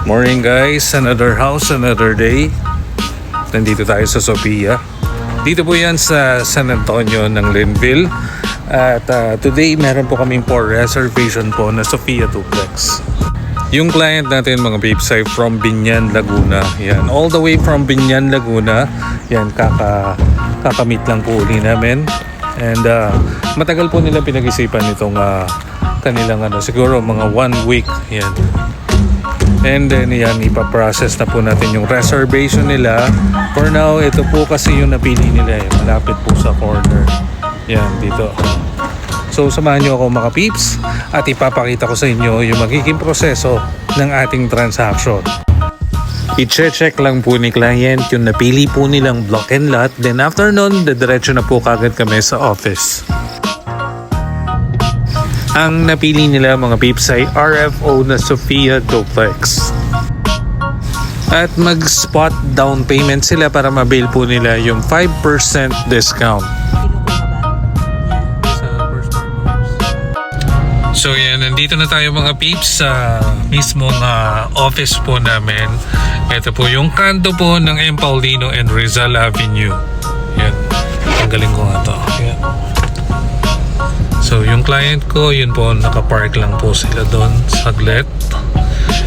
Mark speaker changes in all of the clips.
Speaker 1: Morning guys, another house, another day. Nandito tayo sa Sophia. Dito po yan sa San Antonio ng Linville. At today meron po kaming for reservation po na Sophia Duplex. Yung client natin mga babes ay from Biñan, Laguna. Yan, all the way from Biñan, Laguna. Yan, kakamit lang po uli namin. And matagal po nila pinag-isipan itong kanilang siguro mga 1 week. Yan. And then yan, ipaprocess na po natin yung reservation nila. For now, ito po kasi yung napili nila malapit po sa corner. Yan, dito. So samahan nyo ako mga peeps at ipapakita ko sa inyo yung magiging proseso ng ating transaction. I-check lang po ni client yung napili po nilang block and lot. Then after nun, diretso na po kagad kami sa office. Ang napili nila mga peeps ay RFO na Sophia Duplex. At mag-spot down payment sila para ma-bail po nila yung 5% discount. So yan, nandito na tayo mga peeps sa mismong office po namin. Ito po yung kanto po ng M. Paulino and Rizal Avenue. Yan, tanggalin ko nga ito. Yan. So yung client ko, yun po, nakapark lang po sila doon saglit.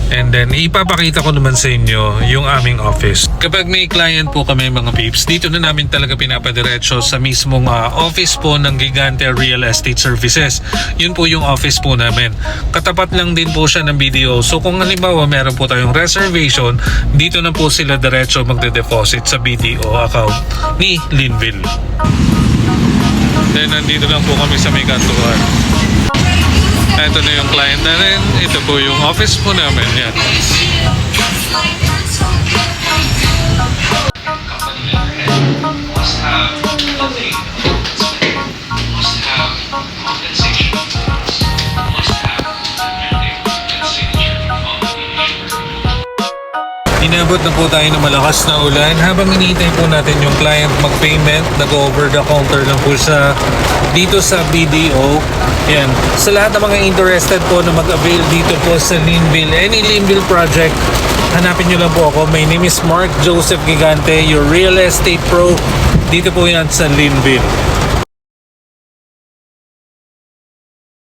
Speaker 1: And then ipapakita ko naman sa inyo yung aming office. Kapag may client po kami mga peeps, dito na namin talaga pinapadiretso sa mismong office po ng Gigante Real Estate Services. Yun po yung office po namin. Katapat lang din po siya ng BDO. So kung halimbawa meron po tayong reservation, dito na po sila diretso magde-deposit sa BDO account ni Linville. Then nandito lang po kami sa may kantuhan. Ito na yung client natin. Ito po yung office po namin. Yan. Inabot na po tayo ng malakas na ulan. Habang iniintay po natin yung client mag-payment, nag-over the counter lang po siya dito sa BDO. Yan. Sa lahat ng mga interested po na mag-avail dito po sa Linville, any Linville project, hanapin nyo lang po ako. My name is Mark Joseph Gigante, your real estate pro. Dito po yan sa Linville.